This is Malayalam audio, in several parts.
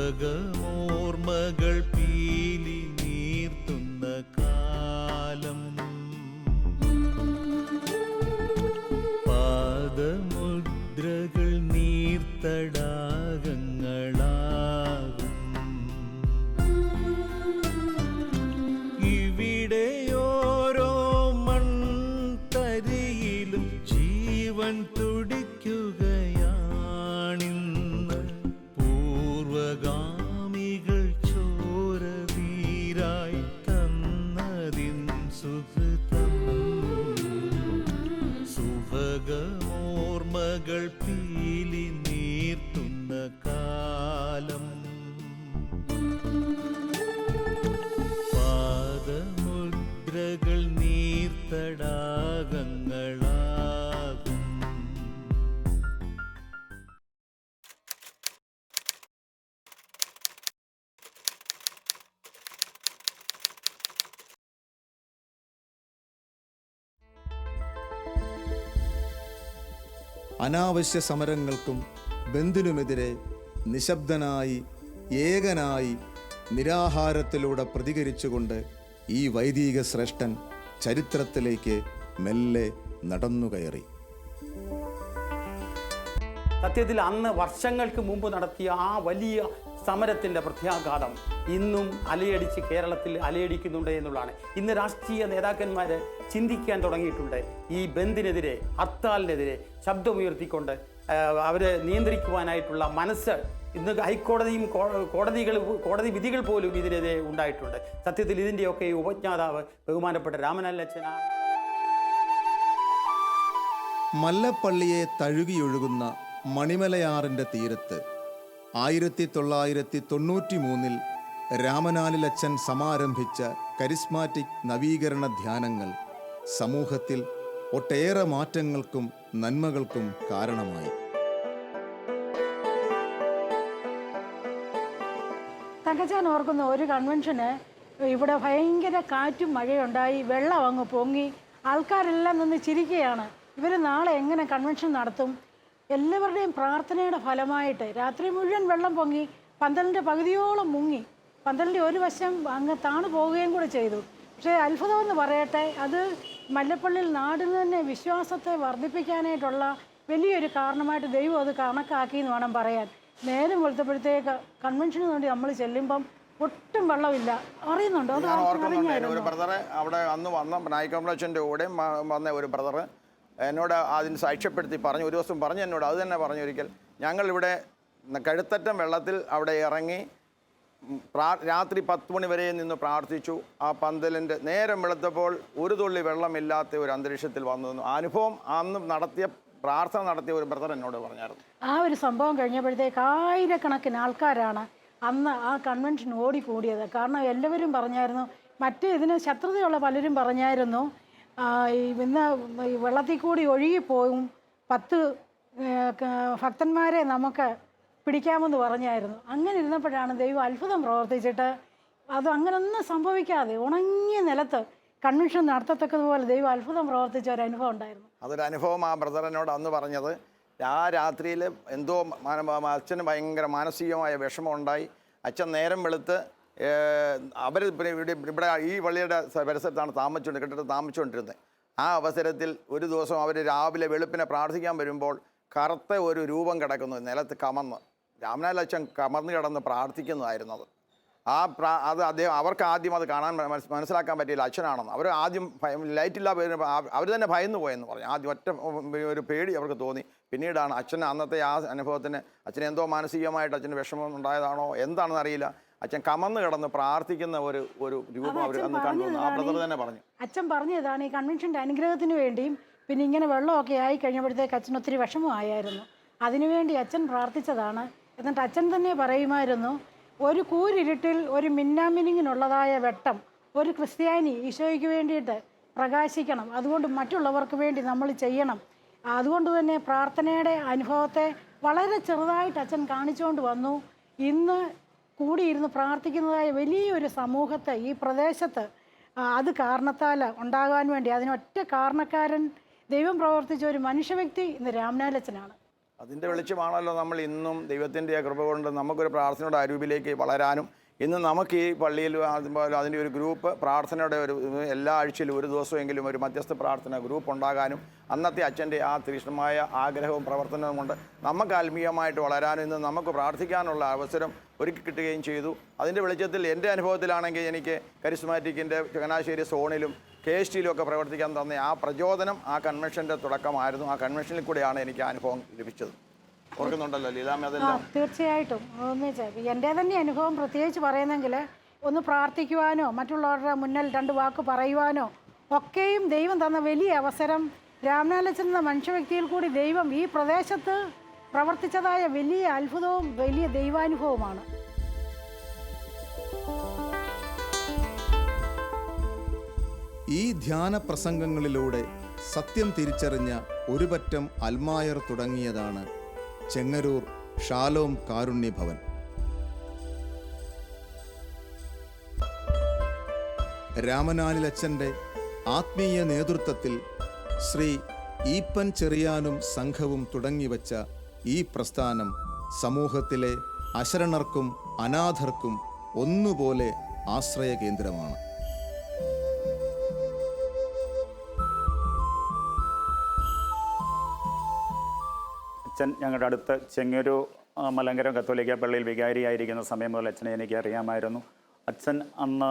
സുഭഗമോർമകൾ പീലി നീർത്തുന്ന കാലം പാദമുദ്രകൾ നീർത്തടാകങ്ങളാകും ഇവിടെയോരോ മൺതരിയിലും ജീവൻ തുടിക്കുകയാണിന്ന് പൂർവഗാമികൾ ചോരതീരായി തന്നതിൻ സുഹൃതം സുഭഗമോർമകൾ പീലി നീർത്തുന്ന കാലം പാദമുദ്രകൾ നീർത്തടാകങ്ങളാകും. അനാവശ്യ സമരങ്ങൾക്കും ബന്ദിനുമെതിരെ നിശബ്ദനായി ഏകനായി നിരാഹാരത്തിലൂടെ പ്രതികരിച്ചുകൊണ്ട് ഈ വൈദിക ശ്രേഷ്ഠൻ ചരിത്രത്തിലേക്ക് മെല്ലെ നടന്നുകയറി. സത്യത്തിൽ അന്ന് വർഷങ്ങൾക്ക് മുമ്പ് നടത്തിയ ആ വലിയ സമരത്തിൻ്റെ പ്രത്യാഘാതം ഇന്നും അലയടിച്ച് കേരളത്തിൽ അലയടിക്കുന്നുണ്ട് എന്നുള്ളതാണ്. ഇന്ന് രാഷ്ട്രീയ നേതാക്കന്മാർ ചിന്തിക്കാൻ തുടങ്ങിയിട്ടുണ്ട്. ഈ ബന്ദിനെതിരെ, ഹർത്താലിനെതിരെ ശബ്ദമുയർത്തിക്കൊണ്ട് അവരെ നിയന്ത്രിക്കുവാനായിട്ടുള്ള മനസ്സ് ഇന്ന് ഹൈക്കോടതിയും കോടതി വിധികൾ പോലും ഇതിനെതിരെ ഉണ്ടായിട്ടുണ്ട്. സത്യത്തിൽ ഇതിൻ്റെയൊക്കെ ഉപജ്ഞാതാവ് ബഹുമാനപ്പെട്ട രാമനാലച്ചനാണ്. മല്ലപ്പള്ളിയെ തഴുകിയൊഴുകുന്ന മണിമലയാറിൻ്റെ തീരത്ത് 1993 രാമനാലിലച്ചൻ സമാരംഭിച്ച കരിസ്മാറ്റിക് നവീകരണ ധ്യാനങ്ങൾ സമൂഹത്തിൽ ഒട്ടേറെ മാറ്റങ്ങൾക്കും നന്മകൾക്കും കാരണമായി. തങ്കച്ചാൻ ഓർക്കുന്ന ഒരു കൺവെൻഷന് ഇവിടെ ഭയങ്കര കാറ്റും മഴയുണ്ടായി, വെള്ളം അങ്ങ് പൊങ്ങി, ആൾക്കാരെല്ലാം നിന്ന് ചിരിക്കുകയാണ്. ഇവർ നാളെ എങ്ങനെ കൺവെൻഷൻ നടത്തും? എല്ലാവരുടെയും പ്രാർത്ഥനയുടെ ഫലമായിട്ട് രാത്രി മുഴുവൻ വെള്ളം പൊങ്ങി, പന്തലിൻ്റെ പകുതിയോളം മുങ്ങി, പന്തലിൻ്റെ ഒരു വശം അങ്ങ് താണു പോവുകയും കൂടെ ചെയ്തു. പക്ഷേ അത്ഭുതമെന്ന് പറയട്ടെ, അത് മല്ലപ്പള്ളിയിൽ നാടിന് തന്നെ വിശ്വാസത്തെ വർദ്ധിപ്പിക്കാനായിട്ടുള്ള വലിയൊരു കാരണമായിട്ട് ദൈവം അത് കണക്കാക്കി എന്ന് വേണം പറയാൻ. നേരം വെളുത്തപ്പോഴത്തേക്ക് കൺവെൻഷന് വേണ്ടി നമ്മൾ ചെല്ലുമ്പം ഒട്ടും വെള്ളമില്ല. അറിയുന്നുണ്ടോ? ഒരു ബ്രദറ് അവിടെ അന്ന് വന്ന നായിക്കമ്പളച്ചൻ്റെ കൂടെ വന്ന ഒരു ബ്രദറ് എന്നോട് അതിന് സാക്ഷ്യപ്പെടുത്തി പറഞ്ഞു. ഒരു ദിവസം പറഞ്ഞു എന്നോട് അത് തന്നെ പറഞ്ഞു. ഒരിക്കൽ ഞങ്ങളിവിടെ കഴുത്തറ്റം വെള്ളത്തിൽ അവിടെ ഇറങ്ങി രാത്രി 10 മണി വരെ നിന്ന് പ്രാർത്ഥിച്ചു. ആ പന്തലിൻ്റെ നേരം വെളുത്തപ്പോൾ ഒരു തുള്ളി വെള്ളമില്ലാത്ത ഒരു അന്തരീക്ഷത്തിൽ വന്നു. അനുഭവം അന്ന് പ്രാർത്ഥന നടത്തിയ ഒരു ബ്രദർ എന്നോട് പറഞ്ഞായിരുന്നു. ആ ഒരു സംഭവം കഴിഞ്ഞപ്പോഴത്തേക്ക് ആയിരക്കണക്കിന് ആൾക്കാരാണ് അന്ന് ആ കൺവെൻഷൻ ഓടിക്കൂടിയത്. കാരണം എല്ലാവരും പറഞ്ഞായിരുന്നു, മറ്റേ ഇതിന് ശത്രുതയുള്ള പലരും പറഞ്ഞായിരുന്നു ഇന്ന് വെള്ളത്തിൽ കൂടി ഒഴുകിപ്പോവും, 10 ഭക്തന്മാരെ നമുക്ക് പിടിക്കാമെന്ന് പറഞ്ഞായിരുന്നു. അങ്ങനെ ഇരുന്നപ്പോഴാണ് ദൈവം അത്ഭുതം പ്രവർത്തിച്ചിട്ട് അത് അങ്ങനൊന്നും സംഭവിക്കാതെ ഉണങ്ങിയ നിലത്ത് കൺവെൻഷൻ നടത്തത്തക്കതുപോലെ ദൈവം അത്ഭുതം പ്രവർത്തിച്ച ഒരു അനുഭവം ഉണ്ടായിരുന്നു. അതൊരു അനുഭവം ആ ബ്രദറിനോട് അന്ന് പറഞ്ഞത്. ആ രാത്രിയിൽ എന്തോ അച്ഛന് ഭയങ്കര മാനസികമായ വിഷമം ഉണ്ടായി. അച്ഛൻ നേരം വെളുത്ത് അവർ ഇവിടെ ഈ പള്ളിയുടെ പരിസരത്താണ് താമസിച്ചുകൊണ്ടിരുന്നത്. ആ അവസരത്തിൽ ഒരു ദിവസം അവർ രാവിലെ വെളുപ്പിനെ പ്രാർത്ഥിക്കാൻ വരുമ്പോൾ കറുത്ത ഒരു രൂപം കിടക്കുന്നു നിലത്ത് കമന്ന്. രാമനാലച്ചൻ കമർന്ന് കിടന്ന് പ്രാർത്ഥിക്കുന്നതായിരുന്നത്. അദ്ദേഹം അവർക്ക് ആദ്യം അത് കാണാൻ മനസ്സിലാക്കാൻ പറ്റിയില്ല അച്ഛനാണെന്ന്. അവർ ആദ്യം ലൈറ്റില്ല അവർ തന്നെ ഭയന്നു പോയെന്ന് പറഞ്ഞു. ആദ്യം ഒറ്റ ഒരു പേടി അവർക്ക് തോന്നി. പിന്നീടാണ് അച്ഛന് അന്നത്തെ ആ അനുഭവത്തിന് അച്ഛന് എന്തോ മാനസികമായിട്ട് അച്ഛന് വിഷമം ഉണ്ടായതാണോ എന്താണെന്ന് അറിയില്ല, അച്ഛൻ കമന്ന് കിടന്ന് പ്രാർത്ഥിക്കുന്ന ഒരു രൂപം അവർ അന്ന് കണ്ടു. ആ ബ്രദർ തന്നെ പറഞ്ഞു. അച്ഛൻ പറഞ്ഞതാണ് ഈ കൺവെൻഷൻ്റെ അനുഗ്രഹത്തിന് വേണ്ടിയും പിന്നെ ഇങ്ങനെ വെള്ളമൊക്കെ ആയി കഴിഞ്ഞപ്പോഴത്തേക്ക് അച്ഛൻ ഒത്തിരി വിഷമമായിരുന്നു. അതിനുവേണ്ടി അച്ഛൻ പ്രാർത്ഥിച്ചതാണ്. എന്നിട്ട് അച്ഛൻ തന്നെ പറയുമായിരുന്നു, ഒരു കൂരിരുട്ടിൽ ഒരു മിന്നാമിനിങ്ങിനുള്ളതായ വെട്ടം ഒരു ക്രിസ്ത്യാനി ഈശോയ്ക്ക് വേണ്ടിയിട്ട് പ്രകാശിക്കണം. അതുകൊണ്ട് മറ്റുള്ളവർക്ക് വേണ്ടി നമ്മൾ ചെയ്യണം. അതുകൊണ്ട് തന്നെ പ്രാർത്ഥനയുടെ അനുഭവത്തെ വളരെ ചെറുതായിട്ട് അച്ഛൻ കാണിച്ചുകൊണ്ട് വന്നു. ഇന്ന് കൂടിയിരുന്ന് പ്രാർത്ഥിക്കുന്നതായ വലിയൊരു സമൂഹത്തെ ഈ പ്രദേശത്ത് അത് കാരണത്താൽ ഉണ്ടാകാൻ വേണ്ടി അതിനൊറ്റ കാരണക്കാരൻ ദൈവം പ്രവർത്തിച്ച ഒരു മനുഷ്യവ്യക്തി ഇന്ന് രാമനാലച്ചനാണ്. അതിൻ്റെ വെളിച്ചമാണല്ലോ നമ്മൾ ഇന്നും ദൈവത്തിൻ്റെ കൃപ കൊണ്ട് നമുക്കൊരു പ്രാർത്ഥനയുടെ അരൂപിലേക്ക് വളരാനും ഇന്ന് നമുക്ക് ഈ പള്ളിയിൽ അതുപോലെ അതിൻ്റെ ഒരു ഗ്രൂപ്പ് പ്രാർത്ഥനയുടെ ഒരു എല്ലാ ആഴ്ചയിലും ഒരു ദിവസമെങ്കിലും ഒരു മധ്യസ്ഥ പ്രാർത്ഥന ഗ്രൂപ്പ് ഉണ്ടാകാനും അന്നത്തെ അച്ഛൻ്റെ ആ തീക്ഷ്ണമായ ആഗ്രഹവും പ്രവർത്തനവും കൊണ്ട് നമുക്ക് ആത്മീയമായിട്ട് വളരാനും ഇന്ന് നമുക്ക് പ്രാർത്ഥിക്കാനുള്ള അവസരം ഒരുക്കി കിട്ടുകയും ചെയ്തു. അതിൻ്റെ വെളിച്ചത്തിൽ എൻ്റെ അനുഭവത്തിലാണെങ്കിൽ എനിക്ക് കരിസ്മാറ്റിക്കിൻ്റെ ചങ്ങനാശ്ശേരി സോണിലും KST ഒക്കെ പ്രവർത്തിക്കാൻ തന്ന ആ പ്രചോദനം ആ കൺവെൻഷൻ്റെ തുടക്കമായിരുന്നു. ആ കൺവെൻഷനിൽ കൂടെയാണ് എനിക്ക് അനുഭവം ലഭിച്ചത്. ഓർക്കുന്നുണ്ടല്ലോ ലീലാമ്മ അതെല്ലാം? തീർച്ചയായിട്ടും. എൻ്റെ തന്നെ അനുഭവം പ്രത്യേകിച്ച് പറയുന്നെങ്കിൽ ഒന്ന് പ്രാർത്ഥിക്കുവാനോ മറ്റുള്ളവരുടെ മുന്നിൽ 2 വാക്ക് പറയുവാനോ ഒക്കെയും ദൈവം തന്ന വലിയ അവസരം, രാമനാലച്ചൻ എന്ന മനുഷ്യവ്യക്തിയിൽ കൂടി ദൈവം ഈ പ്രദേശത്ത് പ്രവർത്തിച്ചതായ വലിയ അത്ഭുതവും വലിയ ദൈവാനുഭവമാണ്. ഈ ധ്യാന പ്രസംഗങ്ങളിലൂടെ സത്യം തിരിച്ചറിഞ്ഞ ഒരു പറ്റം അൽമായർ തുടങ്ങിയതാണ് ചെങ്ങരൂർ ഷാലോം കാരുണ്യഭവൻ. രാമനാലിലച്ചൻ്റെ ആത്മീയ നേതൃത്വത്തിൽ ശ്രീ ഈപ്പൻ ചെറിയാനും സംഘവും തുടങ്ങിവച്ച ഈ പ്രസ്ഥാനം സമൂഹത്തിലെ അശരണർക്കും അനാഥർക്കും ഒന്നുപോലെ ആശ്രയ കേന്ദ്രമാണ്. അച്ഛൻ ഞങ്ങളുടെ അടുത്ത് ചെങ്ങന്നൂർ മലങ്കര കത്തോലിക്ക പള്ളിയിൽ വികാരിയായിരിക്കുന്ന സമയം മുതൽ അച്ഛനെ എനിക്ക് അറിയാമായിരുന്നു. അച്ഛൻ അന്ന്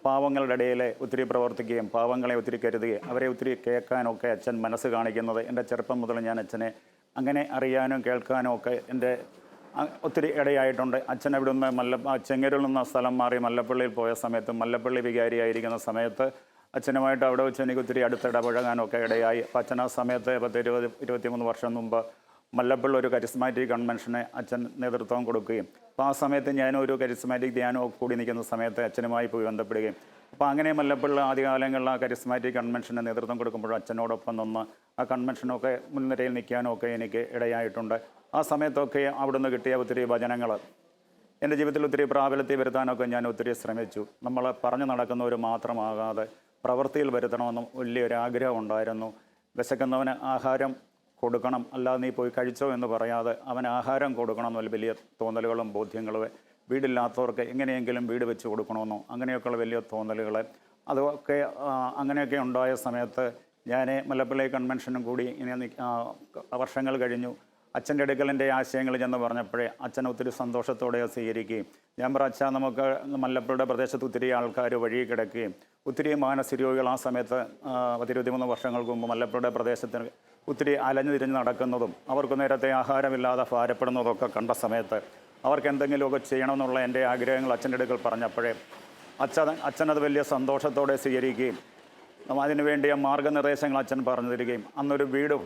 പാവങ്ങളുടെ ഇടയിൽ ഒത്തിരി പ്രവർത്തിക്കുകയും പാവങ്ങളെ ഒത്തിരി കരുതുകയും അവരെ ഒത്തിരി കേൾക്കാനൊക്കെ അച്ഛൻ മനസ്സ് കാണിക്കുന്നത് എൻ്റെ ചെറുപ്പം മുതൽ ഞാൻ അച്ഛനെ അങ്ങനെ അറിയാനും കേൾക്കാനും ഒക്കെ എൻ്റെ ഒത്തിരി ഇടയായിട്ടുണ്ട്. അച്ഛൻ അവിടെ നിന്ന് ചെങ്ങന്നൂരിൽ നിന്ന് സ്ഥലം മാറി മല്ലപ്പള്ളിയിൽ പോയ സമയത്ത് മല്ലപ്പള്ളി വികാരിയായിരിക്കുന്ന സമയത്ത് അച്ഛനുമായിട്ട് അവിടെ വെച്ച് എനിക്ക് ഒത്തിരി അടുത്തിടപഴകാനൊക്കെ ഇടയായി. അപ്പോൾ അച്ഛൻ ആ സമയത്ത് 23 വർഷം മുമ്പ് മല്ലപ്പള്ളി ഒരു കരിസ്മാറ്റിക് കൺവെൻഷന് അച്ഛൻ നേതൃത്വം കൊടുക്കുകയും അപ്പോൾ ആ സമയത്ത് ഞാനൊരു കരിസ്മാറ്റിക് ധ്യാനമൊക്കെ കൂടി നിൽക്കുന്ന സമയത്ത് അച്ഛനുമായി പോയി ബന്ധപ്പെടുകയും അപ്പോൾ അങ്ങനെ മല്ലപ്പള്ളി ആദ്യകാലങ്ങളിൽ ആ കരിസ്മാറ്റിക് കൺവെൻഷന് നേതൃത്വം കൊടുക്കുമ്പോഴും അച്ഛനോടൊപ്പം നിന്ന് ആ കൺവെൻഷനൊക്കെ മുൻനിരയിൽ നിൽക്കാനൊക്കെ എനിക്ക് ഇടയായിട്ടുണ്ട്. ആ സമയത്തൊക്കെ അവിടുന്ന് കിട്ടിയ ഒത്തിരി വചനങ്ങൾ എൻ്റെ ജീവിതത്തിൽ ഒത്തിരി പ്രാബല്യത്തിൽ വരുത്താനൊക്കെ ഞാൻ ഒത്തിരി ശ്രമിച്ചു. നമ്മൾ പറഞ്ഞു നടക്കുന്നവർ മാത്രമാകാതെ പ്രവൃത്തിയിൽ വരുത്തണമെന്നും വലിയൊരു ആഗ്രഹം ഉണ്ടായിരുന്നു. വിശക്കുന്നവന് ആഹാരം കൊടുക്കണം, അല്ലാതെ നീ പോയി കഴിച്ചോ എന്ന് പറയാതെ അവന് ആഹാരം കൊടുക്കണം എന്നുള്ള വലിയ തോന്നലുകളും ബോധ്യങ്ങളും, വീടില്ലാത്തവർക്ക് എങ്ങനെയെങ്കിലും വീട് വെച്ച് കൊടുക്കണമെന്നോ അങ്ങനെയൊക്കെയുള്ള വലിയ തോന്നലുകൾ അതൊക്കെ അങ്ങനെയൊക്കെ ഉണ്ടായ സമയത്ത് ഞാൻ മല്ലപ്പള്ളി കൺവെൻഷനും കൂടി ഇനി വർഷങ്ങൾ കഴിഞ്ഞു. അച്ഛൻ്റെ അടുക്കൽ എൻ്റെ ആശയങ്ങൾ ചെന്ന് പറഞ്ഞപ്പോഴേ അച്ഛൻ ഒത്തിരി സന്തോഷത്തോടെ സ്വീകരിക്കുകയും ഞാൻ പറ അച്ഛാ നമുക്ക് മല്ലപ്പള്ളിയുടെ പ്രദേശത്ത് ഒത്തിരി ആൾക്കാർ വഴി കിടക്കുകയും ഒത്തിരി മാനസിക രോഗികൾ ആ സമയത്ത് 23 വർഷങ്ങൾക്ക് മുമ്പ് മല്ലപ്പള്ളിയുടെ പ്രദേശത്തിന് ഒത്തിരി അലഞ്ഞു തിരിഞ്ഞ് നടക്കുന്നതും അവർക്ക് നേരത്തെ ആഹാരമില്ലാതെ ഭാരപ്പെടുന്നതൊക്കെ കണ്ട സമയത്ത് അവർക്ക് എന്തെങ്കിലുമൊക്കെ ചെയ്യണമെന്നുള്ള എൻ്റെ ആഗ്രഹങ്ങൾ അച്ഛൻ്റെ അടുക്കൽ പറഞ്ഞപ്പോഴേ അച്ഛനത് വലിയ സന്തോഷത്തോടെ സ്വീകരിക്കുകയും അതിനു വേണ്ടിയ മാർഗ്ഗനിർദ്ദേശങ്ങൾ അച്ഛൻ പറഞ്ഞു തരികയും അന്നൊരു വീട്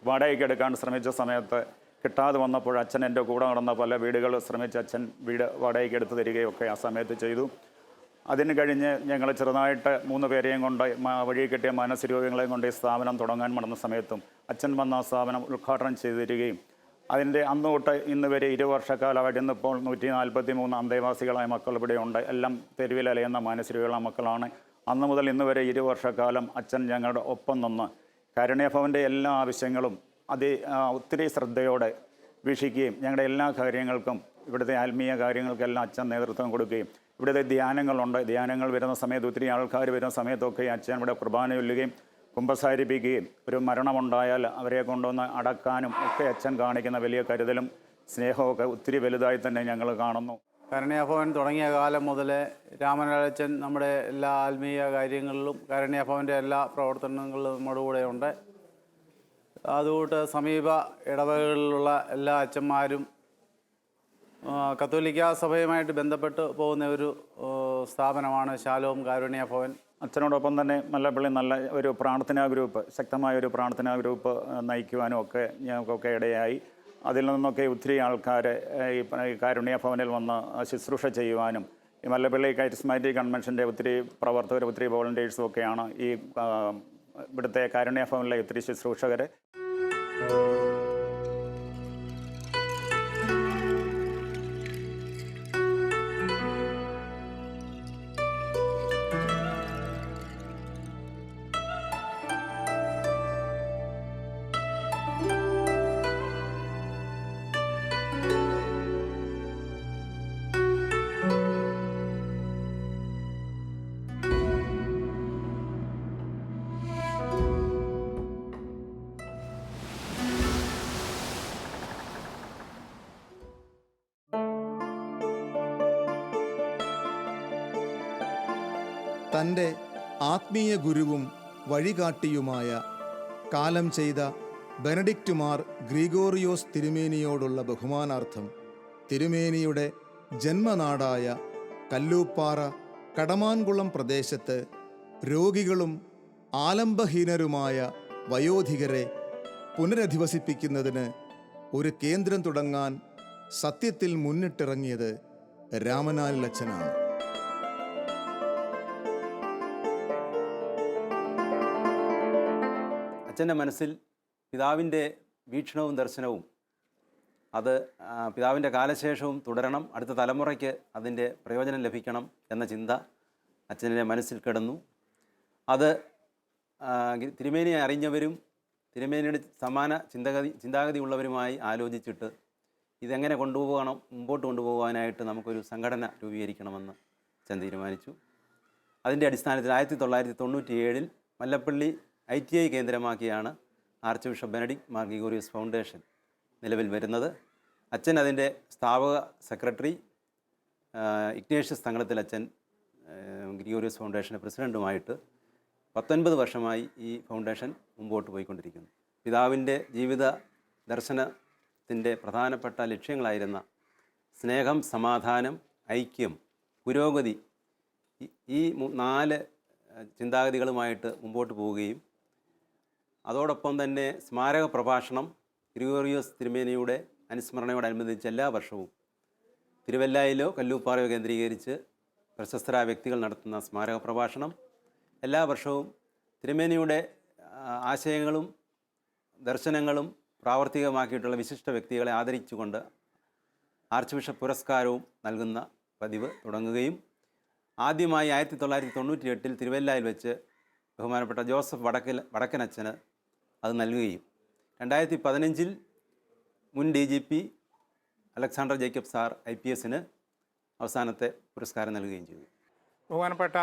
വാടകയ്ക്ക് എടുക്കാൻ ശ്രമിച്ച സമയത്ത് കിട്ടാതെ വന്നപ്പോൾ അച്ഛൻ എൻ്റെ കൂടെ നടന്ന പല വീടുകൾ ശ്രമിച്ച് അച്ഛൻ വീട് വാടകയ്ക്ക് എടുത്ത് തരികയൊക്കെ ആ സമയത്ത് ചെയ്തു. അതിന് കഴിഞ്ഞ് ഞങ്ങൾ ചെറുതായിട്ട് 3 പേരെയും കൊണ്ട് വഴി കിട്ടിയ മാനസിക രോഗികളെയും കൊണ്ട് ഈ സ്ഥാപനം തുടങ്ങാൻ നടന്ന സമയത്തും അച്ഛൻ വന്ന ആ സ്ഥാപനം ഉദ്ഘാടനം ചെയ്തു തരികയും അതിൻ്റെ അന്ന് തൊട്ട് ഇന്ന് വരെ 20 വർഷക്കാലമായിട്ട് ഇന്നിപ്പോൾ 143 അന്തേവാസികളായ മക്കൾ ഇവിടെയുണ്ട്. എല്ലാം തെരുവിൽ അലയുന്ന മാനസിക രോഗികളുടെ മക്കളാണ്. അന്ന് മുതൽ ഇന്ന് വരെ 20 വർഷക്കാലം അച്ഛൻ ഞങ്ങളുടെ ഒപ്പം നിന്ന് കാരുണ്യഭവൻ്റെ എല്ലാ ആവശ്യങ്ങളും ഒത്തിരി ശ്രദ്ധയോടെ വീക്ഷിക്കുകയും ഞങ്ങളുടെ എല്ലാ കാര്യങ്ങൾക്കും ഇവിടുത്തെ ആത്മീയ കാര്യങ്ങൾക്കെല്ലാം അച്ഛൻ നേതൃത്വം കൊടുക്കുകയും ഇവിടുത്തെ ധ്യാനങ്ങളുണ്ട്. ധ്യാനങ്ങൾ വരുന്ന സമയത്ത് ഒത്തിരി ആൾക്കാർ വരുന്ന സമയത്തൊക്കെ അച്ഛൻ ഇവിടെ കുർബാന ചൊല്ലുകയും കുമ്പസാരിപ്പിക്കുകയും ഒരു മരണമുണ്ടായാൽ അവരെ കൊണ്ടുവന്ന് അടക്കാനും ഒക്കെ അച്ഛൻ കാണിക്കുന്ന വലിയ കരുതലും സ്നേഹമൊക്കെ ഒത്തിരി വലുതായി തന്നെ ഞങ്ങൾ കാണുന്നു. കാരുണ്യഭവൻ തുടങ്ങിയ കാലം മുതൽ രാമനാലച്ചൻ നമ്മുടെ എല്ലാ ആത്മീയ കാര്യങ്ങളിലും കാരുണ്യഭവൻ്റെ എല്ലാ പ്രവർത്തനങ്ങളിലും നമ്മുടെ കൂടെ ഉണ്ട്. അതുകൊണ്ട് സമീപ ഇടവകളിലുള്ള എല്ലാ അച്ഛന്മാരും കത്തോലിക്ക സഭയുമായിട്ട് ബന്ധപ്പെട്ട് പോകുന്ന ഒരു സ്ഥാപനമാണ് ഷാലോം കാരുണ്യഭവൻ. അച്ഛനോടൊപ്പം തന്നെ മല്ലപ്പള്ളി നല്ല ഒരു പ്രാർത്ഥനാ ഗ്രൂപ്പ്, ശക്തമായ ഒരു പ്രാർത്ഥനാ ഗ്രൂപ്പ് നയിക്കുവാനും ഒക്കെ ഞങ്ങൾക്കൊക്കെ ഇടയായി. അതിൽ നിന്നൊക്കെ ഒത്തിരി ആൾക്കാർ ഈ കാരുണ്യഭവനിൽ വന്ന് ശുശ്രൂഷ ചെയ്യുവാനും ഈ മല്ലപ്പള്ളി കരിസ്മാറ്റിക് കൺവെൻഷൻ്റെ ഒത്തിരി പ്രവർത്തകർ ഒത്തിരി വോളണ്ടിയേഴ്സും ഒക്കെയാണ് ഈ ഇവിടുത്തെ കാരുണ്യഭവനിലെ ഒത്തിരി ശുശ്രൂഷകർ. തൻ്റെ ആത്മീയ ഗുരുവും വഴികാട്ടിയുമായ കാലം ചെയ്ത ബെനഡിക്റ്റ് മാർ ഗ്രിഗോറിയോസ് തിരുമേനിയോടുള്ള ബഹുമാനാർത്ഥം തിരുമേനിയുടെ ജന്മനാടായ കല്ലൂപ്പാറ കടമാൻകുളം പ്രദേശത്ത് രോഗികളും ആലംബഹീനരുമായ വയോധികരെ പുനരധിവസിപ്പിക്കുന്നതിന് ഒരു കേന്ദ്രം തുടങ്ങാൻ സത്യത്തിൽ മുന്നിട്ടിറങ്ങിയത് രാമനാലിലച്ചനാണ്. അച്ഛൻ്റെ മനസ്സിൽ പിതാവിൻ്റെ വീക്ഷണവും ദർശനവും അത് പിതാവിൻ്റെ കാലശേഷവും തുടരണം, അടുത്ത തലമുറയ്ക്ക് അതിൻ്റെ പ്രയോജനം ലഭിക്കണം എന്ന ചിന്ത അച്ഛൻ്റെ മനസ്സിൽ കിടന്നു. അത് തിരുമേനിയെ അറിഞ്ഞവരും തിരുമേനിയുടെ സമാന ചിന്താഗതി ഉള്ളവരുമായി ആലോചിച്ചിട്ട് ഇതെങ്ങനെ മുമ്പോട്ട് കൊണ്ടുപോകാനായിട്ട് നമുക്കൊരു സംഘടന രൂപീകരിക്കണമെന്ന് അച്ഛൻ തീരുമാനിച്ചു. അതിൻ്റെ അടിസ്ഥാനത്തിൽ 1997 മല്ലപ്പള്ളി ITI കേന്ദ്രമാക്കിയാണ് archbishop Benedict Mar Gregorios foundation നിലവിൽ വരുന്നത്. അച്ഛൻ അതിൻ്റെ സ്ഥാപക സെക്രട്ടറി, ഇഗ്നേഷ്യസ് തങ്ങളത്തിൽ അച്ഛൻ ഗ്രിഗോറിയോസ് ഫൗണ്ടേഷൻ്റെ പ്രസിഡൻറ്റുമായിട്ട് 19 വർഷമായി ഈ ഫൗണ്ടേഷൻ മുമ്പോട്ട് പോയിക്കൊണ്ടിരിക്കുന്നു. പിതാവിൻ്റെ ജീവിത ദർശനത്തിൻ്റെ പ്രധാനപ്പെട്ട ലക്ഷ്യങ്ങളായിരുന്ന സ്നേഹം, സമാധാനം, ഐക്യം, പുരോഗതി, ഈ 4 ചിന്താഗതികളുമായിട്ട് മുമ്പോട്ട് പോവുകയും അതോടൊപ്പം തന്നെ സ്മാരക പ്രഭാഷണം ഗ്രിഗോറിയോസ് തിരുമേനിയുടെ അനുസ്മരണയോടനുബന്ധിച്ച് എല്ലാ വർഷവും തിരുവല്ലായിലോ കല്ലൂപ്പാറയോ കേന്ദ്രീകരിച്ച് പ്രശസ്തരായ വ്യക്തികൾ നടത്തുന്ന സ്മാരക പ്രഭാഷണം, എല്ലാ വർഷവും തിരുമേനിയുടെ ആശയങ്ങളും ദർശനങ്ങളും പ്രാവർത്തികമാക്കിയിട്ടുള്ള വിശിഷ്ട വ്യക്തികളെ ആദരിച്ചുകൊണ്ട് ആർച്ച് ബിഷപ്പ് പുരസ്കാരവും നൽകുന്ന പതിവ് തുടങ്ങുകയും ആദ്യമായി 1998 തിരുവല്ലയിൽ വെച്ച് ബഹുമാനപ്പെട്ട ജോസഫ് വടക്കനച്ഛന് അത് നൽകുകയും 2015 മുൻ DGP അലക്സാണ്ടർ ജേക്കബ് സാർ IPSന് അവസാനത്തെ പുരസ്കാരം നൽകുകയും ചെയ്തു. ബഹുമാനപ്പെട്ട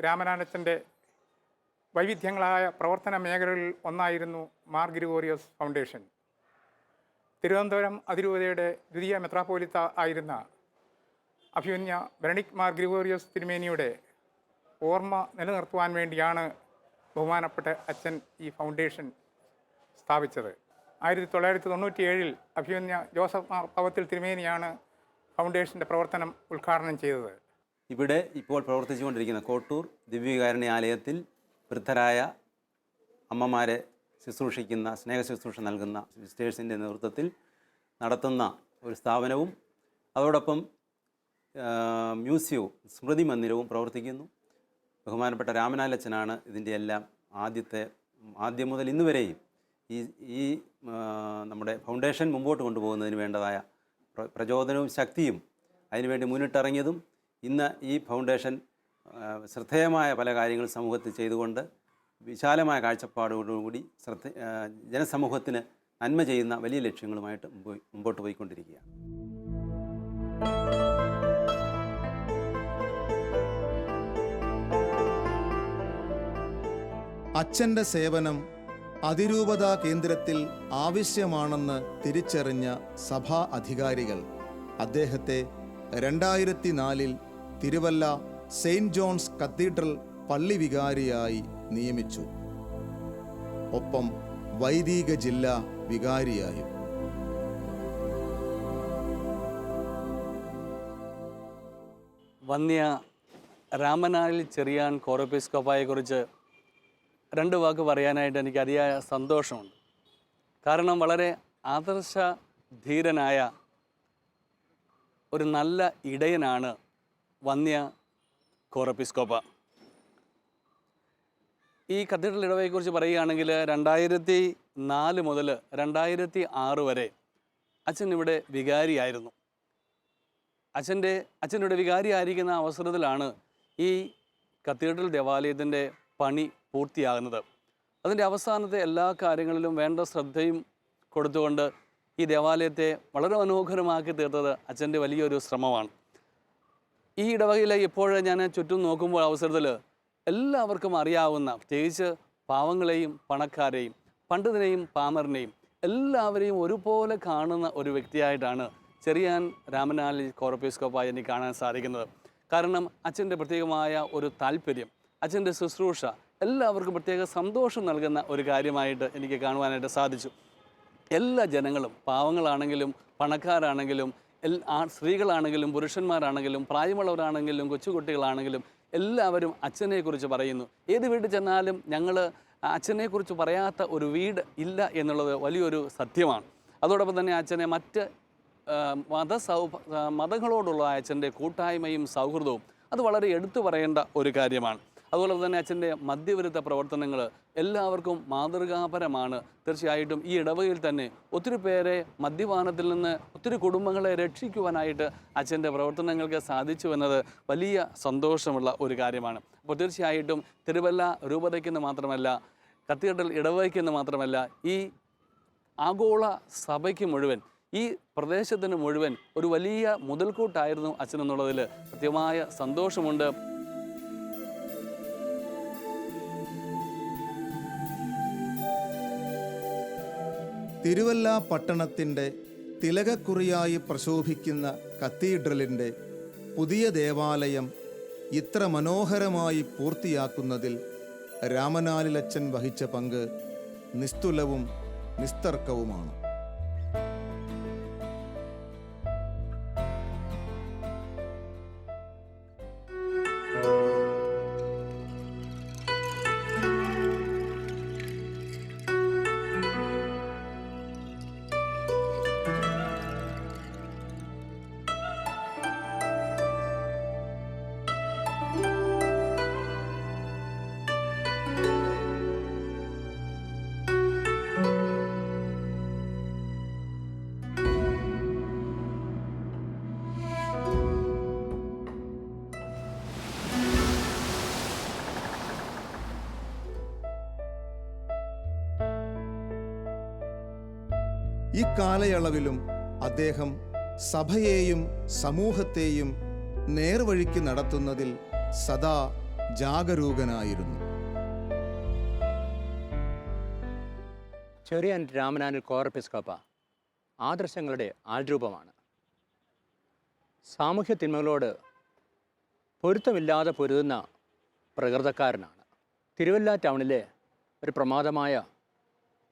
രാമനാലച്ചൻ്റെ വൈവിധ്യങ്ങളായ പ്രവർത്തന മേഖലകളിൽ ഒന്നായിരുന്നു മാർ ഗ്രിഗോറിയോസ് ഫൗണ്ടേഷൻ. തിരുവനന്തപുരം അതിരൂപതയുടെ ദ്വിതീയ മെത്രാപ്പോലിത്ത ആയിരുന്ന അഭിമന്യ ബെനഡിക്റ്റ് മാർ ഗ്രിഗോറിയോസ് തിരുമേനിയുടെ ഓർമ്മ നിലനിർത്തുവാൻ വേണ്ടിയാണ് ബഹുമാനപ്പെട്ട അച്ഛൻ ഈ ഫൗണ്ടേഷൻ സ്ഥാപിച്ചത്. 1997 അഭിമന്യ ജോസഫ് മാർ പവത്തിൽ തിരുമേനിയാണ് ഫൗണ്ടേഷൻ്റെ പ്രവർത്തനം ഉദ്ഘാടനം ചെയ്തത്. ഇവിടെ ഇപ്പോൾ പ്രവർത്തിച്ചുകൊണ്ടിരിക്കുന്ന കോട്ടൂർ ദിവ്യകാരുണ്യാലയത്തിൽ വൃദ്ധരായ അമ്മമാരെ ശുശ്രൂഷിക്കുന്ന, സ്നേഹ ശുശ്രൂഷ നൽകുന്ന സിസ്റ്റേഴ്സിൻ്റെ നേതൃത്വത്തിൽ നടത്തുന്ന ഒരു സ്ഥാപനവും അതോടൊപ്പം മ്യൂസിയവും സ്മൃതി മന്ദിരവും പ്രവർത്തിക്കുന്നു. ബഹുമാനപ്പെട്ട രാമനാലച്ചനാണ് ഇതിൻ്റെ എല്ലാം ആദ്യം മുതൽ ഇന്ന് വരെയും ഈ നമ്മുടെ ഫൗണ്ടേഷൻ മുമ്പോട്ട് കൊണ്ടുപോകുന്നതിന് വേണ്ടതായ പ്രചോദനവും ശക്തിയും അതിനുവേണ്ടി മുന്നിട്ടിറങ്ങിയതും ഇന്ന് ഈ ഫൗണ്ടേഷൻ ശ്രദ്ധേയമായ പല കാര്യങ്ങൾ സമൂഹത്തിൽ ചെയ്തുകൊണ്ട് വിശാലമായ കാഴ്ചപ്പാടോടുകൂടി ജനസമൂഹത്തിന് നന്മ ചെയ്യുന്ന വലിയ ലക്ഷ്യങ്ങളുമായിട്ട് മുമ്പോട്ട് പോയിക്കൊണ്ടിരിക്കുകയാണ്. അച്ഛൻ്റെ സേവനം അതിരൂപതാ കേന്ദ്രത്തിൽ ആവശ്യമാണെന്ന് തിരിച്ചറിഞ്ഞ സഭാ അധികാരികൾ അദ്ദേഹത്തെ 2004 തിരുവല്ല സെയിൻറ്റ് ജോൺസ് കത്തീഡ്രൽ പള്ളി വികാരിയായി നിയമിച്ചു. ഒപ്പം വൈദിക ജില്ലാ വികാരിയായും. വന്യ രാമനാലിൽ ചെറിയാൻ കോറോപ്പിസ്കോപ്പായെക്കുറിച്ച് 2 വാക്ക് പറയാനായിട്ട് എനിക്ക് അതിയായ സന്തോഷമുണ്ട്. കാരണം വളരെ ആദർശധീരനായ ഒരു നല്ല ഇടയനാണ് വന്യ കോറോപ്പിസ്കോപ്പ. ഈ കത്തീഡ്രൽ ഇടവയെക്കുറിച്ച് പറയുകയാണെങ്കിൽ 2004 മുതൽ 2006 വരെ അച്ഛൻ ഇവിടെ വികാരിയായിരുന്നു. അച്ഛനിവിടെ വികാരിയായിരിക്കുന്ന അവസരത്തിലാണ് ഈ കത്തീഡ്രൽ ദേവാലയത്തിൻ്റെ പണി പൂർത്തിയാകുന്നത്. അതിൻ്റെ അവസാനത്തെ എല്ലാ കാര്യങ്ങളിലും വേണ്ട ശ്രദ്ധയും കൊടുത്തുകൊണ്ട് ഈ ദേവാലയത്തെ വളരെ മനോഹരമാക്കി തീർത്തത് അച്ഛൻ്റെ വലിയൊരു ശ്രമമാണ്. ഈ ഇടവകയിലെ ഇപ്പോൾ ഞാൻ ചുറ്റും നോക്കുമ്പോൾ അവസരത്തിൽ എല്ലാവർക്കും അറിയാവുന്ന, പ്രത്യേകിച്ച് പാവങ്ങളെയും പണക്കാരെയും പണ്ഡിതനെയും പാമരനെയും എല്ലാവരെയും ഒരുപോലെ കാണുന്ന ഒരു വ്യക്തിയായിട്ടാണ് ചെറിയാൻ രാമനാലിൽ കോറോപ്പിസ്കോപ്പായി എനിക്ക് കാണാൻ സാധിക്കുന്നത്. കാരണം അച്ഛൻ്റെ പ്രത്യേകമായ ഒരു താല്പര്യം, അച്ഛൻ്റെ ശുശ്രൂഷ എല്ലാവർക്കും പ്രത്യേക സന്തോഷം നൽകുന്ന ഒരു കാര്യമായിട്ട് എനിക്ക് കാണുവാനായിട്ട് സാധിച്ചു. എല്ലാ ജനങ്ങളും, പാവങ്ങളാണെങ്കിലും പണക്കാരാണെങ്കിലും സ്ത്രീകളാണെങ്കിലും പുരുഷന്മാരാണെങ്കിലും പ്രായമുള്ളവരാണെങ്കിലും കൊച്ചുകുട്ടികളാണെങ്കിലും എല്ലാവരും അച്ഛനെക്കുറിച്ച് പറയുന്നു. ഏത് വീട്ടിൽ ചെന്നാലും ഞങ്ങൾ അച്ഛനെക്കുറിച്ച് പറയാത്ത ഒരു വീട് ഇല്ല എന്നുള്ളത് വലിയൊരു സത്യമാണ്. അതോടൊപ്പം തന്നെ അച്ഛനെ മറ്റ് മതങ്ങളോടുള്ള അച്ഛൻ്റെ കൂട്ടായ്മയും സൗഹൃദവും അത് വളരെ എടുത്തു പറയേണ്ട ഒരു കാര്യമാണ്. അതുപോലെ തന്നെ അച്ഛൻ്റെ മദ്യവിരുദ്ധ പ്രവർത്തനങ്ങൾ എല്ലാവർക്കും മാതൃകാപരമാണ്. തീർച്ചയായിട്ടും ഈ ഇടവകയിൽ തന്നെ ഒത്തിരി പേരെ മദ്യപാനത്തിൽ നിന്ന് ഒത്തിരി കുടുംബങ്ങളെ രക്ഷിക്കുവാനായിട്ട് അച്ഛൻ്റെ പ്രവർത്തനങ്ങൾക്ക് സാധിച്ചു എന്നത് വലിയ സന്തോഷമുള്ള ഒരു കാര്യമാണ്. അപ്പോൾ തീർച്ചയായിട്ടും തിരുവല്ല രൂപതയ്ക്കെന്ന് മാത്രമല്ല, കത്തീഡ്രൽ ഇടവകയ്ക്കെന്ന് മാത്രമല്ല, ഈ ആഗോള സഭയ്ക്ക് മുഴുവൻ, ഈ പ്രദേശത്തിന് മുഴുവൻ ഒരു വലിയ മുതൽക്കൂട്ടായിരുന്നു അച്ഛനെന്നുള്ളതിൽ കൃത്യമായ സന്തോഷമുണ്ട്. തിരുവല്ല പട്ടണത്തിൻ്റെ തിലകക്കുറിയായി പ്രശോഭിക്കുന്ന കത്തീഡ്രലിൻ്റെ പുതിയ ദേവാലയം ഇത്ര മനോഹരമായി പൂർത്തിയാക്കുന്നതിൽ രാമനാലിലച്ചൻ വഹിച്ച പങ്ക് നിസ്തുലവും നിസ്തർക്കവുമാണ്. ഈ കാലയളവിലും അദ്ദേഹം സഭയെയും സമൂഹത്തെയും നേർവഴിക്ക് നടത്തുന്നതിൽ സദാ ജാഗരൂകനായിരുന്നു. ചെറിയാൻ രാമനാനിൽ കോറെപ്പിസ്കോപ്പ ആദർശങ്ങളുടെ ആൾരൂപമാണ്. സാമൂഹ്യ തിന്മകളോട് പൊരുത്തമില്ലാതെ പൊരുതുന്ന പ്രകൃതക്കാരനാണ്. തിരുവല്ല ടൗണിലെ ഒരു പ്രമാദമായ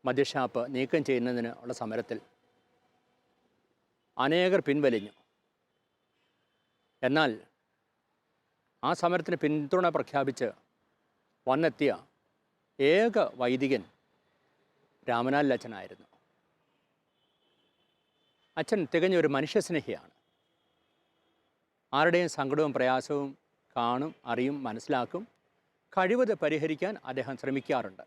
മദ്യഷാപ്പ് നീക്കം ചെയ്യുന്നതിന് ഉള്ള സമരത്തിൽ അനേകർ പിൻവലിഞ്ഞു. എന്നാൽ ആ സമരത്തിന് പിന്തുണ പ്രഖ്യാപിച്ച് വന്നെത്തിയ ഏക വൈദികൻ രാമനാലിൽ അച്ഛനായിരുന്നു. അച്ഛൻ തികഞ്ഞൊരു മനുഷ്യസ്നേഹിയാണ്. ആരുടെയും സങ്കടവും പ്രയാസവും കാണും, അറിയും, മനസ്സിലാക്കും. കഴിവത് പരിഹരിക്കാൻ അദ്ദേഹം ശ്രമിക്കാറുണ്ട്.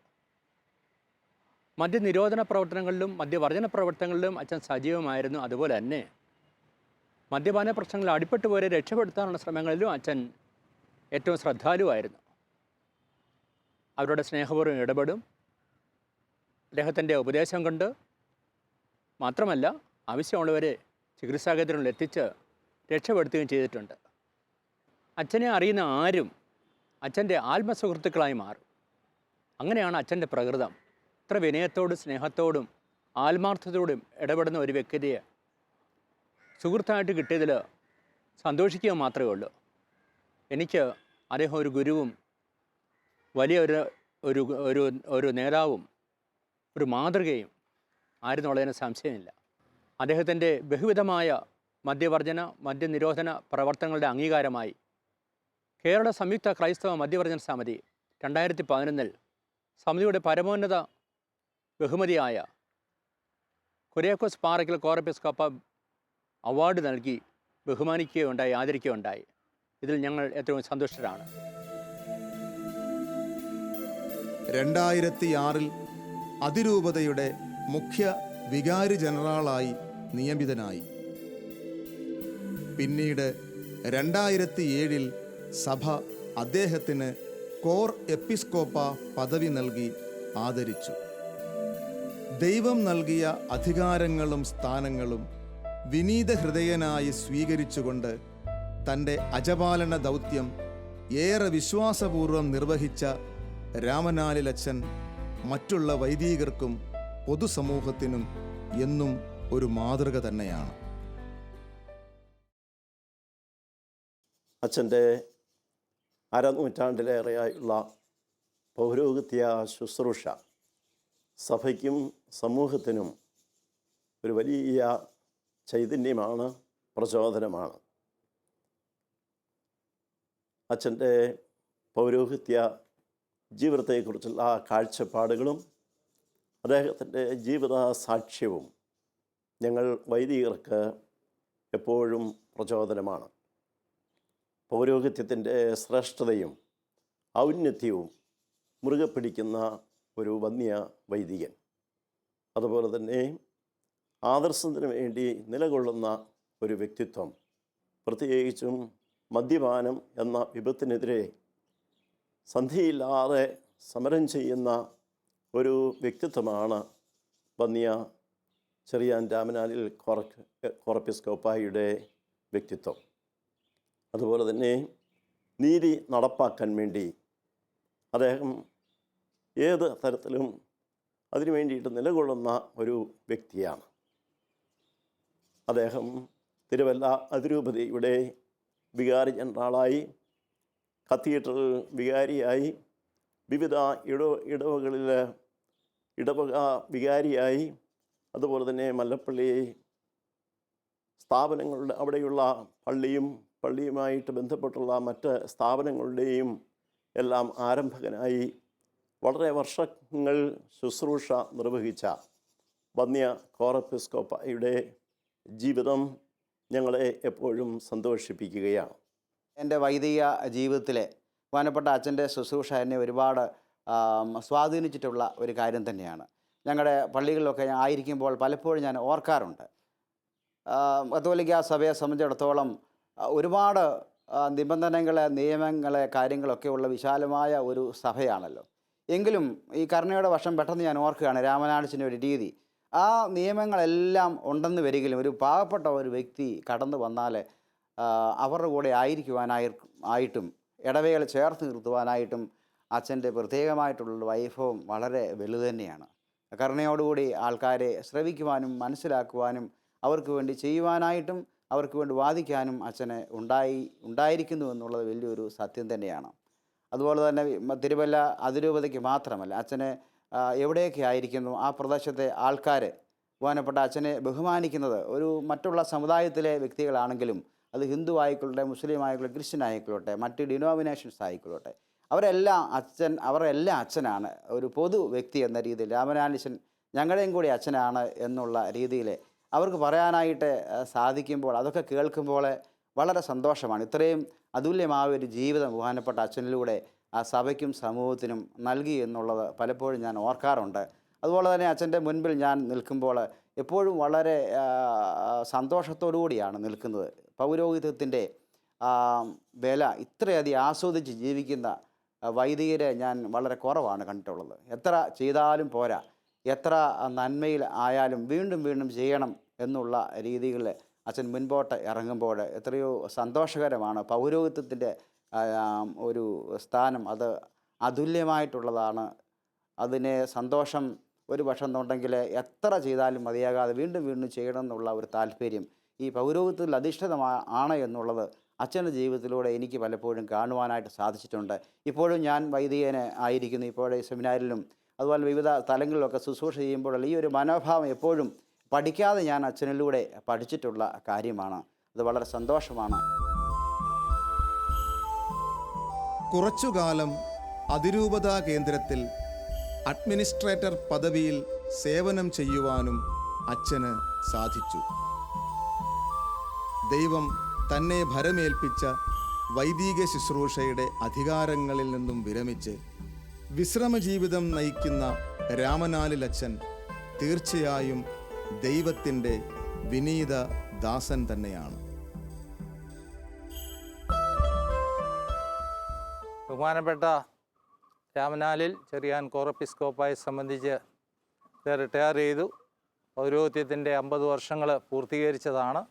മദ്യനിരോധന പ്രവർത്തനങ്ങളിലും മദ്യവർജന പ്രവർത്തനങ്ങളിലും അച്ഛൻ സജീവമായിരുന്നു. അതുപോലെ തന്നെ മദ്യപാന പ്രശ്നങ്ങളിൽ അടിപ്പെട്ടുപോരെ രക്ഷപ്പെടുത്താനുള്ള ശ്രമങ്ങളിലും അച്ഛൻ ഏറ്റവും ശ്രദ്ധാലുവായിരുന്നു. അവരുടെ സ്നേഹപൂർവ്വം ഇടപെടും. അദ്ദേഹത്തിൻ്റെ ഉപദേശം കൊണ്ട് മാത്രമല്ല, ആവശ്യമുള്ളവരെ ചികിത്സാകേന്ദ്രങ്ങളിൽ എത്തിച്ച് രക്ഷപ്പെടുത്തുകയും ചെയ്തിട്ടുണ്ട്. അച്ഛനെ അറിയുന്ന ആരും അച്ഛൻ്റെ ആത്മസുഹൃത്തുക്കളായി മാറും. അങ്ങനെയാണ് അച്ഛൻ്റെ പ്രകൃതം. ഇത്ര വിനയത്തോടും സ്നേഹത്തോടും ആത്മാർത്ഥതയോടും ഇടപെടുന്ന ഒരു വ്യക്തിയെ സുഹൃത്തായിട്ട് കിട്ടിയതിൽ സന്തോഷിക്കുക മാത്രമേ ഉള്ളൂ. എനിക്ക് അദ്ദേഹം ഒരു ഗുരുവും വലിയ ഒരു നേതാവും ഒരു മാതൃകയും ആയിരുന്നുള്ളതിന് സംശയമില്ല. അദ്ദേഹത്തിൻ്റെ ബഹുവിധമായ മദ്യവർജന മദ്യനിരോധന പ്രവർത്തനങ്ങളുടെ അംഗീകാരമായി കേരള സംയുക്ത ക്രൈസ്തവ മദ്യവർജന സമിതി 2011 സമിതിയുടെ പരമോന്നത ബഹുമതിയായ കുര്യാക്കോസ് പാറയ്ക്കൽ കോറെപ്പിസ്കോപ്പ അവാർഡ് നൽകി ബഹുമാനിക്കുകയുണ്ടായി, ആദരിക്കുകയുണ്ടായി. ഇതിൽ ഞങ്ങൾ ഏറ്റവും സന്തുഷ്ടരാണ്. 2006 അതിരൂപതയുടെ മുഖ്യ വികാരി ജനറലായി നിയമിതനായി. പിന്നീട് 2007 സഭ അദ്ദേഹത്തിന് കോർ എപ്പിസ്കോപ്പ പദവി നൽകി ആദരിച്ചു. ദൈവം നൽകിയ അധികാരങ്ങളും സ്ഥാനങ്ങളും വിനീത ഹൃദയനായി സ്വീകരിച്ചുകൊണ്ട് തൻ്റെ അജപാലന ദൗത്യം ഏറെ വിശ്വാസപൂർവ്വം നിർവഹിച്ച രാമനാലിലച്ചൻ മറ്റുള്ള വൈദികർക്കും പൊതുസമൂഹത്തിനും എന്നും ഒരു മാതൃക തന്നെയാണ്. അച്ഛൻ്റെ അരനൂറ്റാണ്ടിലേറെയായുള്ള പൗരോഹിത്യ ശുശ്രൂഷ സഭയ്ക്കും സമൂഹത്തിനും ഒരു വലിയ ചൈതന്യമാണ്, പ്രചോദനമാണ്. അച്ഛൻ്റെ പൗരോഹിത്യ ജീവിതത്തെക്കുറിച്ചുള്ള കാഴ്ചപ്പാടുകളും അദ്ദേഹത്തിൻ്റെ ജീവിത സാക്ഷ്യവും ഞങ്ങൾ വൈദികർക്ക് എപ്പോഴും പ്രചോദനമാണ്. പൗരോഹിത്യത്തിൻ്റെ ശ്രേഷ്ഠതയും ഔന്നത്യവും മുറുകെ പിടിക്കുന്ന ഒരു വന്യ വൈദികൻ, അതുപോലെ തന്നെ ആദർശത്തിന് വേണ്ടി നിലകൊള്ളുന്ന ഒരു വ്യക്തിത്വം, പ്രത്യേകിച്ചും മദ്യപാനം എന്ന വിപത്തിനെതിരെ സന്ധിയില്ലാതെ സമരം ചെയ്യുന്ന ഒരു വ്യക്തിത്വമാണ് വന്യ ചെറിയാൻ രാമനാലിൽ കോറെപ്പിസ്കോപ്പായുടെ വ്യക്തിത്വം. അതുപോലെ തന്നെ നീതി നടപ്പാക്കാൻ വേണ്ടി അദ്ദേഹം ഏത് തരത്തിലും അതിനു വേണ്ടിയിട്ട് നിലകൊള്ളുന്ന ഒരു വ്യക്തിയാണ്. അദ്ദേഹം തിരുവല്ല അതിരൂപതയുടെ വികാരി ജനറലായി, കത്തീഡ്രൽ വികാരിയായി, വിവിധ ഇടവകളിൽ ഇടവക വികാരിയായി, അതുപോലെ തന്നെ മല്ലപ്പള്ളി സ്ഥാപനങ്ങളുടെ അവിടെയുള്ള പള്ളിയുമായിട്ട് ബന്ധപ്പെട്ടുള്ള മറ്റ് സ്ഥാപനങ്ങളുടെയും എല്ലാം ആരംഭകനായി വളരെ വർഷങ്ങൾ ശുശ്രൂഷ നിർവഹിച്ച വന്യ കോറെപ്പിസ്കോപ്പായുടെ ജീവിതം ഞങ്ങളെ എപ്പോഴും സന്തോഷിപ്പിക്കുകയാണ്. എൻ്റെ വൈദിക ജീവിതത്തിലെ ബഹുമാനപ്പെട്ട അച്ഛൻ്റെ ശുശ്രൂഷ എന്നെ ഒരുപാട് സ്വാധീനിച്ചിട്ടുള്ള ഒരു കാര്യം തന്നെയാണ്. ഞങ്ങളുടെ പള്ളികളിലൊക്കെ ആയിരിക്കുമ്പോൾ പലപ്പോഴും ഞാൻ ഓർക്കാറുണ്ട്. കത്തോലിക്ക സഭയെ സംബന്ധിച്ചിടത്തോളം ഒരുപാട് നിയമങ്ങളെ കാര്യങ്ങളൊക്കെ ഉള്ള വിശാലമായ ഒരു സഭയാണല്ലോ. എങ്കിലും ഈ കരുണയുടെ വർഷം പെട്ടെന്ന് ഞാൻ ഓർക്കുകയാണ് രാമനാടച്ചൻ്റെ ഒരു രീതി. ആ നിയമങ്ങളെല്ലാം ഉണ്ടെന്ന് വരികിലും ഒരു പാവപ്പെട്ട ഒരു വ്യക്തി കടന്നു വന്നാൽ അവരുടെ കൂടെ ആയിട്ടും ഇടവകൾ ചേർത്ത് നിർത്തുവാനായിട്ടും അച്ഛൻ്റെ പ്രത്യേകമായിട്ടുള്ള വൈഭവം വളരെ വലുത് തന്നെയാണ്. കരുണയോടുകൂടി ആൾക്കാരെ ശ്രവിക്കുവാനും മനസ്സിലാക്കുവാനും അവർക്ക് വേണ്ടി ചെയ്യുവാനായിട്ടും അവർക്ക് വേണ്ടി വാദിക്കാനും അച്ഛന് ഉണ്ടായിരിക്കുന്നു എന്നുള്ളത് വലിയൊരു സത്യം തന്നെയാണ്. അതുപോലെ തന്നെ തിരുവല്ല അതിരൂപതയ്ക്ക് മാത്രമല്ല, അച്ഛനെ എവിടെയൊക്കെ ആയിരിക്കുന്നു ആ പ്രദേശത്തെ ആൾക്കാർ ബഹുമാനപ്പെട്ട അച്ഛനെ ബഹുമാനിക്കുന്നത് ഒരു മറ്റുള്ള സമുദായത്തിലെ വ്യക്തികളാണെങ്കിലും അത് ഹിന്ദു ആയിക്കൊള്ളട്ടെ, മുസ്ലിം ആയിക്കൊള്ളട്ടെ, ക്രിസ്ത്യൻ ആയിക്കൊള്ളട്ടെ, മറ്റ് ഡിനോമിനേഷൻസ് ആയിക്കൊള്ളട്ടെ, അവരെല്ലാം അച്ഛനാണ്. ഒരു പൊതു വ്യക്തി എന്ന രീതിയിൽ രാമനാലീശൻ ഞങ്ങളുടെയും കൂടി അച്ഛനാണ് എന്നുള്ള രീതിയിൽ അവർക്ക് പറയാനായിട്ട് സാധിക്കുമ്പോൾ, അതൊക്കെ കേൾക്കുമ്പോൾ വളരെ സന്തോഷമാണ്. ഇത്രയും അതുല്യമായ ഒരു ജീവിതം ബഹുമാനപ്പെട്ട അച്ഛനിലൂടെ ആ സഭയ്ക്കും സമൂഹത്തിനും നൽകി എന്നുള്ളത് പലപ്പോഴും ഞാൻ ഓർക്കാറുണ്ട്. അതുപോലെ തന്നെ അച്ഛൻ്റെ മുൻപിൽ ഞാൻ നിൽക്കുമ്പോൾ എപ്പോഴും വളരെ സന്തോഷത്തോടു കൂടിയാണ് നിൽക്കുന്നത്. പൗരോഹിത്യത്തിൻ്റെ വില ഇത്രയധികം ആസ്വദിച്ച് ജീവിക്കുന്ന വൈദികരെ ഞാൻ വളരെ കുറവാണ് കണ്ടിട്ടുള്ളത്. എത്ര ചെയ്താലും പോരാ, എത്ര നന്മയിൽ ആയാലും വീണ്ടും വീണ്ടും ചെയ്യണം എന്നുള്ള രീതിയിൽ അച്ഛൻ മുൻപോട്ട് ഇറങ്ങുമ്പോൾ എത്രയോ സന്തോഷകരമാണ്. പൗരോഹിത്യത്തിൻ്റെ ഒരു സ്ഥാനം അത് അതുല്യമായിട്ടുള്ളതാണ്. അതിന് സന്തോഷം ഒരു പക്ഷം എന്നുണ്ടെങ്കിൽ എത്ര ചെയ്താലും മതിയാകാതെ വീണ്ടും വീണ്ടും ചെയ്യണം എന്നുള്ള ഒരു താല്പര്യം ഈ പൗരോഹിത്യത്തിൽ അധിഷ്ഠിതമാണ് എന്നുള്ളത് അച്ഛൻ്റെ ജീവിതത്തിലൂടെ എനിക്ക് പലപ്പോഴും കാണുവാനായിട്ട് സാധിച്ചിട്ടുണ്ട്. ഇപ്പോഴും ഞാൻ വൈദികന് ആയിരിക്കുന്നു, ഇപ്പോഴേ സെമിനാരിലും അതുപോലെ വിവിധ തലങ്ങളിലൊക്കെ ശുശ്രൂഷ ചെയ്യുമ്പോഴുള്ള ഈ ഒരു മനോഭാവം എപ്പോഴും പഠിക്കാതെ ഞാൻ അച്ഛനിലൂടെ പഠിച്ചിട്ടുള്ള കാര്യമാണ്. അത് വളരെ സന്തോഷമാണ്. കുറച്ചുകാലം അതിരൂപതാ കേന്ദ്രത്തിൽ അഡ്മിനിസ്ട്രേറ്റർ പദവിയിൽ സേവനം ചെയ്യുവാനും അച്ഛന് സാധിച്ചു. ദൈവം തന്നെ ഭരമേൽപ്പിച്ച വൈദിക ശുശ്രൂഷയുടെ അധികാരങ്ങളിൽ നിന്നും വിരമിച്ച് വിശ്രമജീവിതം നയിക്കുന്ന രാമനാലിലച്ഛൻ തീർച്ചയായും ദൈവത്തിൻ്റെ വിനീത ദാസൻ തന്നെയാണ്. ബഹുമാനപ്പെട്ട രാമനാലിൽ ചെറിയാൻ കോറെപ്പിസ്കോപ്പായെ സംബന്ധിച്ച് റിട്ടയർ ചെയ്തു. പൗരോഹിത്യത്തിൻ്റെ 50 വർഷങ്ങൾ പൂർത്തീകരിച്ചതാണ്.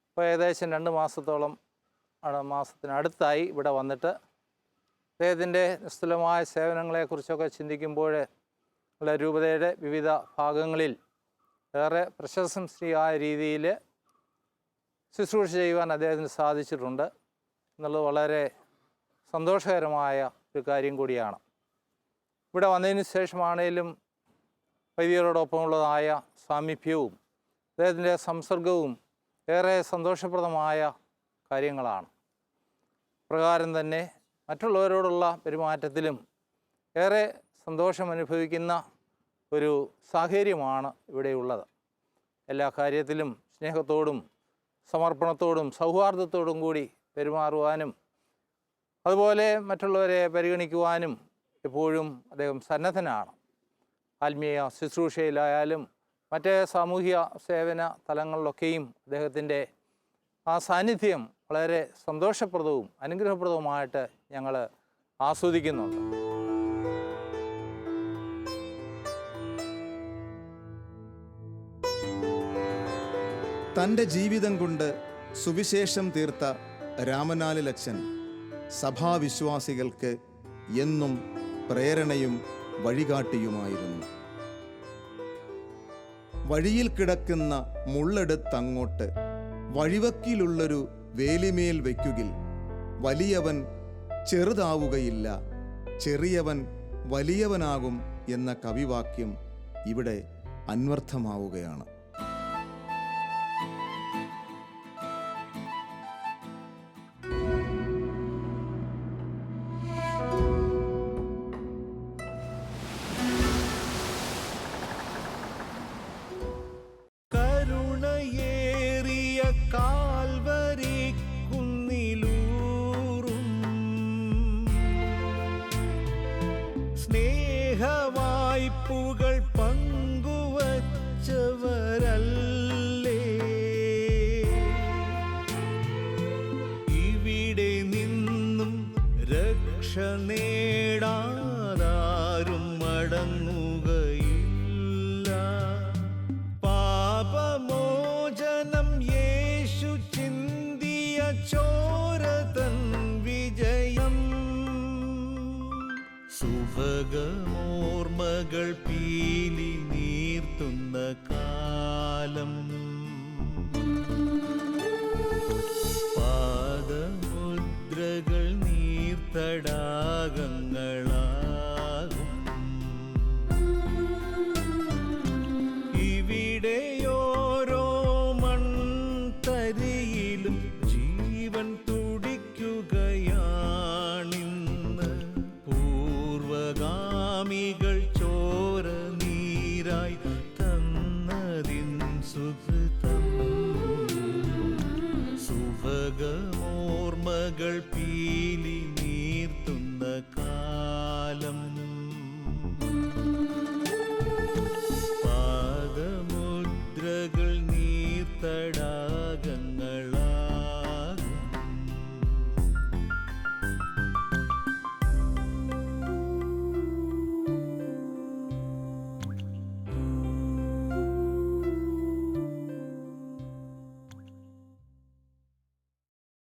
ഇപ്പോൾ ഏകദേശം 2 മാസത്തിനടുത്തായി ഇവിടെ വന്നിട്ട് അദ്ദേഹത്തിൻ്റെ നിസ്തുലമായ സേവനങ്ങളെക്കുറിച്ചൊക്കെ ചിന്തിക്കുമ്പോൾ രൂപതയുടെ വിവിധ ഭാഗങ്ങളിൽ ഏറെ പ്രശംസനീയമായ രീതിയിൽ ശുശ്രൂഷ ചെയ്യുവാൻ അദ്ദേഹത്തിന് സാധിച്ചിട്ടുണ്ട് എന്നുള്ളത് വളരെ സന്തോഷകരമായ ഒരു കാര്യം കൂടിയാണ്. ഇവിടെ വന്നതിന് ശേഷമാണേലും വൈദികരോടൊപ്പമുള്ളതായ സാമീപ്യവും അദ്ദേഹത്തിൻ്റെ സംസർഗവും ഏറെ സന്തോഷപ്രദമായ കാര്യങ്ങളാണ്. പ്രകാരം തന്നെ മറ്റുള്ളവരോടുള്ള പെരുമാറ്റത്തിലും ഏറെ സന്തോഷം അനുഭവിക്കുന്ന ഒരു സാഹചര്യമാണ് ഇവിടെയുള്ളത്. എല്ലാ കാര്യത്തിലും സ്നേഹത്തോടും സമർപ്പണത്തോടും സൗഹാർദ്ദത്തോടും കൂടി പെരുമാറുവാനും അതുപോലെ മറ്റുള്ളവരെ പരിഗണിക്കുവാനും എപ്പോഴും അദ്ദേഹം സന്നദ്ധനാണ്. ആത്മീയ ശുശ്രൂഷയിലായാലും മറ്റ് സാമൂഹിക സേവന തലങ്ങളിലൊക്കെയും അദ്ദേഹത്തിൻ്റെ ആ സാന്നിധ്യം വളരെ സന്തോഷപ്രദവും അനുഗ്രഹപ്രദവുമായിട്ട് ഞങ്ങൾ ആസ്വദിക്കുന്നുണ്ട്. തൻ്റെ ജീവിതം കൊണ്ട് സുവിശേഷം തീർത്ത രാമനാലിലച്ചൻ സഭാവിശ്വാസികൾക്ക് എന്നും പ്രേരണയും വഴികാട്ടിയുമായിരുന്നു. വഴിയിൽ കിടക്കുന്ന മുള്ളെടുത്തങ്ങോട്ട് വഴിവക്കിലുള്ളൊരു വേലിമേൽ വയ്ക്കുകിൽ വലിയവൻ ചെറുതാവുകയില്ല, ചെറിയവൻ വലിയവനാകും എന്ന കവിവാക്യം ഇവിടെ അന്വർത്ഥമാവുകയാണ്. കരുണയേറിയ കാൽവരി കുന്നിലൂറും സ്നേഹവായ്പുകൾ പങ്കുവച്ചവരല്ലേ ഇവിടെ നിന്നും രക്ഷ നേടാനാരും മടങ്ങുകയില്ല. പാപമോചനം യേശു ചിന്തിയ ചോരതൻ വിജയം. സുഭഗമോർമകൾ പീലി നീർത്തുന്ന കാലം, പാദമുദ്രകൾ നീർത്തടാകം